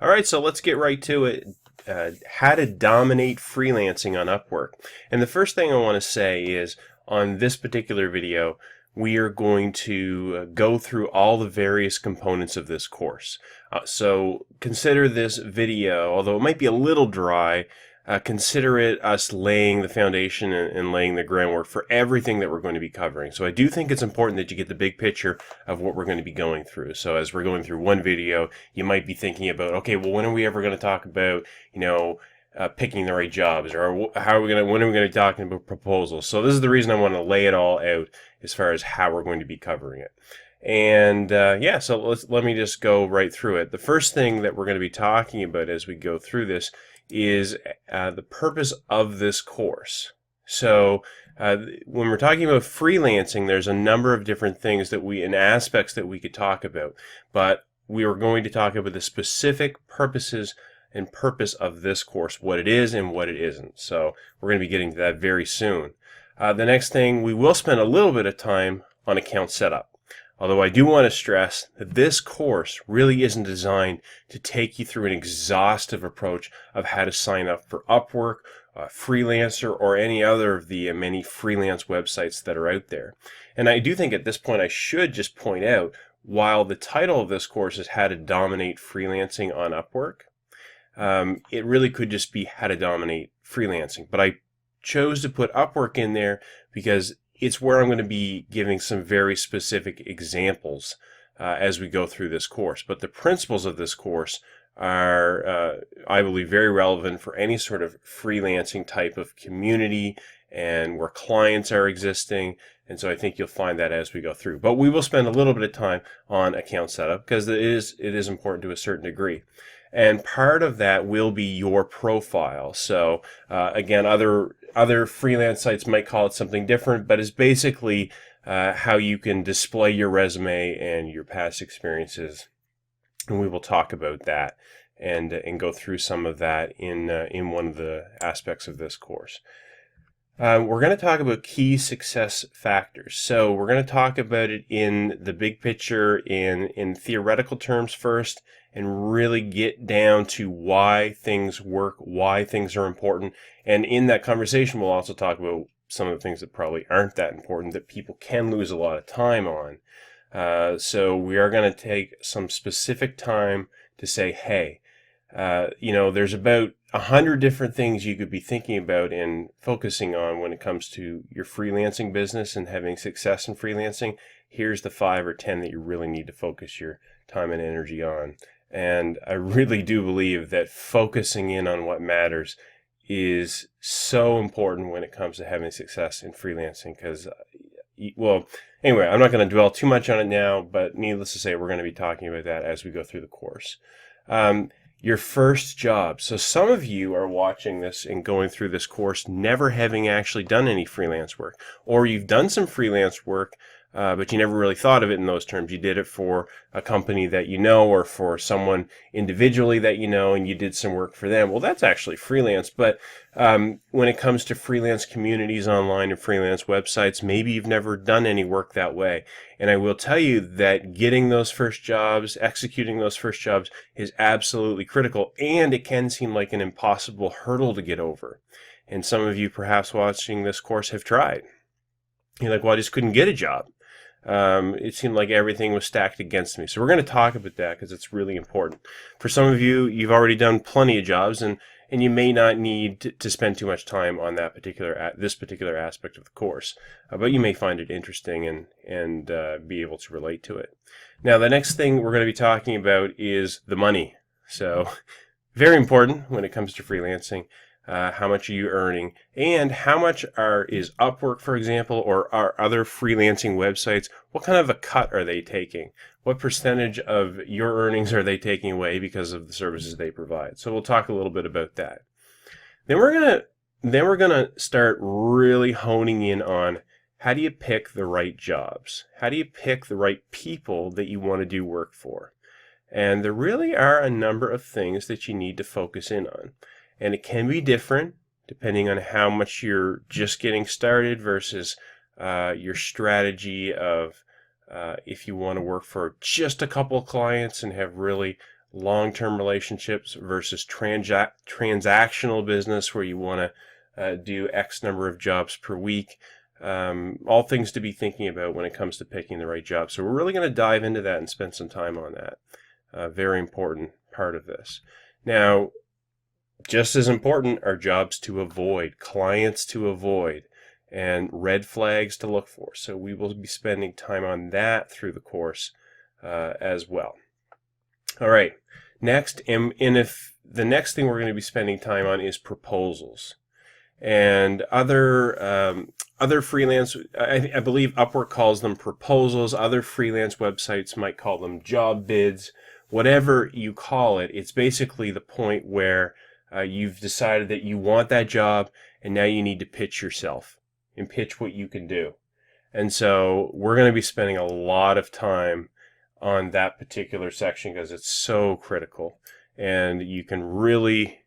All right, so let's get right to it. How to dominate freelancing on Upwork. And the first thing I want to say is on this particular video, we are going to go through all the various components of this course. So consider this video, although it might be a little dry, consider it us laying the foundation and laying the groundwork for everything that we're going to be covering. So I do think it's important that you get the big picture of what we're going to be going through. So as we're going through one video, you might be thinking about, okay, well, when are we ever going to talk about, picking the right jobs, or when are we going to be talking about proposals? So this is the reason I want to lay it all out as far as how we're going to be covering it. And so let me just go right through it. The first thing that we're going to be talking about as we go through this is the purpose of this course. So when we're talking about freelancing, there's a number of different things and aspects that we could talk about, but we are going to talk about the specific purposes and purpose of this course, what it is and what it isn't. So we're going to be getting to that very soon. The next thing, we will spend a little bit of time on account setup. Although I do want to stress that this course really isn't designed to take you through an exhaustive approach of how to sign up for Upwork, Freelancer, or any other of the many freelance websites that are out there. And I do think at this point I should just point out, while the title of this course is How to Dominate Freelancing on Upwork, it really could just be How to Dominate Freelancing. But I chose to put Upwork in there because it's where I'm going to be giving some very specific examples as we go through this course. But the principles of this course are, I believe, very relevant for any sort of freelancing type of community and where clients are existing. And so I think you'll find that as we go through. But we will spend a little bit of time on account setup because it is important to a certain degree. And part of that will be your profile. So again, other freelance sites might call it something different, but it's basically how you can display your resume and your past experiences. And we will talk about that and go through some of that in one of the aspects of this course. We're going to talk about key success factors. So we're going to talk about it in the big picture in theoretical terms first, and really get down to why things work, why things are important. And in that conversation, we'll also talk about some of the things that probably aren't that important that people can lose a lot of time on. So we are going to take some specific time to say, hey, there's about 100 different things you could be thinking about and focusing on when it comes to your freelancing business and having success in freelancing. Here's the 5 or 10 that you really need to focus your time and energy on. And I really do believe that focusing in on what matters is so important when it comes to having success in freelancing because, anyway, I'm not going to dwell too much on it now, but needless to say, we're going to be talking about that as we go through the course. Your first job. So some of you are watching this and going through this course never having actually done any freelance work, or you've done some freelance work, but you never really thought of it in those terms. You did it for a company that you know or for someone individually that you know, and you did some work for them. Well, that's actually freelance. But when it comes to freelance communities online and freelance websites, maybe you've never done any work that way. And I will tell you that getting those first jobs, executing those first jobs is absolutely critical, and it can seem like an impossible hurdle to get over. And some of you perhaps watching this course have tried. You're like, well, I just couldn't get a job. It seemed like everything was stacked against me. So we're going to talk about that because it's really important. For some of you, you've already done plenty of jobs, and you may not need to spend too much time on this particular aspect of the course, but you may find it interesting and be able to relate to it. Now, the next thing we're going to be talking about is the money. So very important when it comes to freelancing. How much are you earning, and how much is Upwork, for example, or are other freelancing websites, what kind of a cut are they taking? What percentage of your earnings are they taking away because of the services they provide? So we'll talk a little bit about that. Then we're gonna start really honing in on how do you pick the right jobs? How do you pick the right people that you want to do work for? And there really are a number of things that you need to focus in on. And it can be different depending on how much you're just getting started versus your strategy of if you want to work for just a couple of clients and have really long-term relationships versus transactional business where you want to do X number of jobs per week. All things to be thinking about when it comes to picking the right job. So we're really going to dive into that and spend some time on that. Very important part of this. Now, just as important are jobs to avoid, clients to avoid, and red flags to look for. So we will be spending time on that through the course as well. All right. Next, if the next thing we're going to be spending time on is proposals. And other freelance, I believe Upwork calls them proposals. Other freelance websites might call them job bids. Whatever you call it, it's basically the point where you've decided that you want that job, and now you need to pitch yourself and pitch what you can do. And so we're going to be spending a lot of time on that particular section because it's so critical. And you can really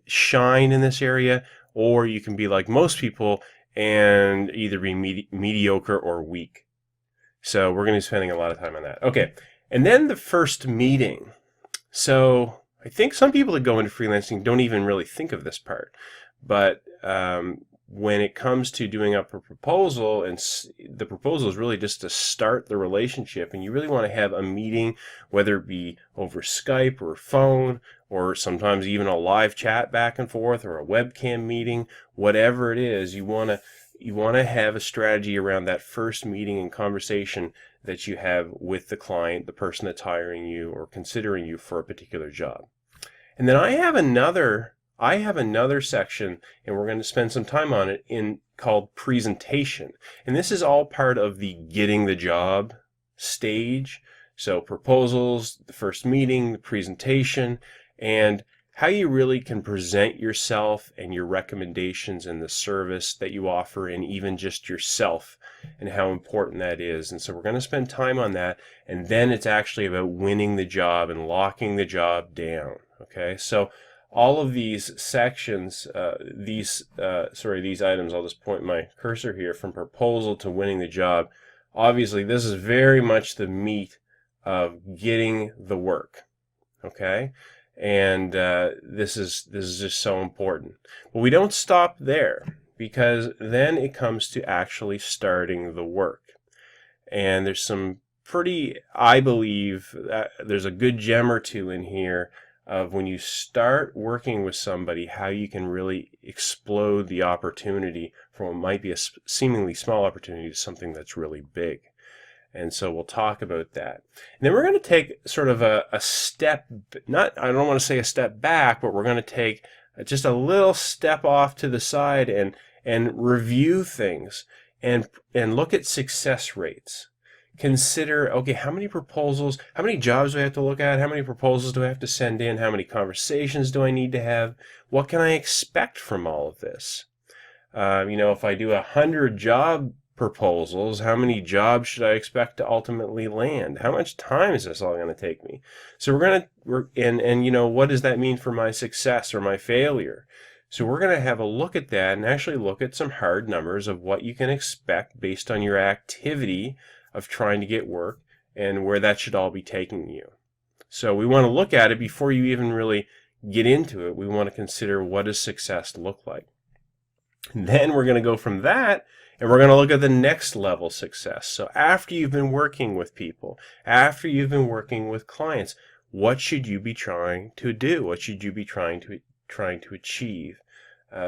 shine in this area, or you can be like most people and either be mediocre or weak. So we're going to be spending a lot of time on that. Okay, and then the first meeting. So I think some people that go into freelancing don't even really think of this part. But when it comes to doing up a proposal, and the proposal is really just to start the relationship, and you really want to have a meeting, whether it be over Skype or phone, or sometimes even a live chat back and forth, or a webcam meeting, whatever it is, you want to have a strategy around that first meeting and conversation that you have with the client, the person that's hiring you or considering you for a particular job. And then I have another section, and we're going to spend some time on it, called presentation. And this is all part of the getting the job stage. So proposals, the first meeting, the presentation, and how you really can present yourself and your recommendations and the service that you offer, and even just yourself, and how important that is. And so we're going to spend time on that, and then it's actually about winning the job and locking the job down. Okay, so all of these sections, these items, I'll just point my cursor here, from proposal to winning the job. Obviously, this is very much the meat of getting the work. Okay, and this is just so important. But we don't stop there, because then it comes to actually starting the work. And there's some I believe there's a good gem or two in here of when you start working with somebody, how you can really explode the opportunity from what might be a seemingly small opportunity to something that's really big. And so we'll talk about that. And then we're going to take sort of a step, I don't want to say a step back, but we're going to take just a little step off to the side and review things and look at success rates. Consider, okay, how many proposals, how many jobs do I have to look at? How many proposals do I have to send in? How many conversations do I need to have? What can I expect from all of this? If I do 100 job proposals, how many jobs should I expect to ultimately land? How much time is this all going to take me? So what does that mean for my success or my failure? So we're going to have a look at that and actually look at some hard numbers of what you can expect based on your activity of trying to get work and where that should all be taking you. So we want to look at it before you even really get into it. We want to consider, what does success look like? And then we're going to go from that, and we're going to look at the next level success. So after you've been working with people, after you've been working with clients, what should you be trying to do? What should you be trying to achieve?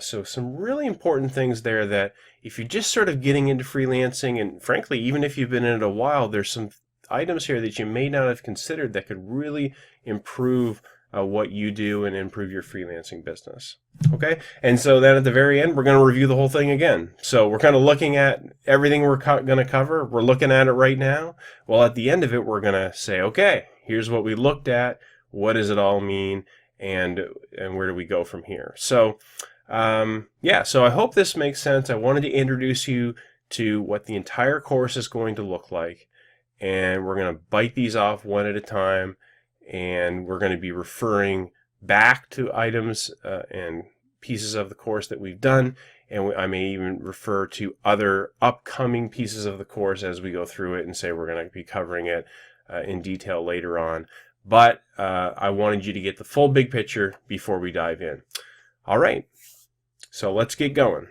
So some really important things there that if you're just sort of getting into freelancing, and frankly, even if you've been in it a while, there's some items here that you may not have considered that could really improve what you do and improve your freelancing business. Okay, and so then at the very end, we're going to review the whole thing again. So we're kind of looking at everything we're going to cover. We're looking at it right now. Well, at the end of it, we're going to say, okay, here's what we looked at. What does it all mean? And where do we go from here? So so I hope this makes sense. I wanted to introduce you to what the entire course is going to look like, and we're going to bite these off one at a time, and we're going to be referring back to items and pieces of the course that we've done, and I may even refer to other upcoming pieces of the course as we go through it and say we're going to be covering it in detail later on. but I wanted you to get the full big picture before we dive in. All right, so let's get going.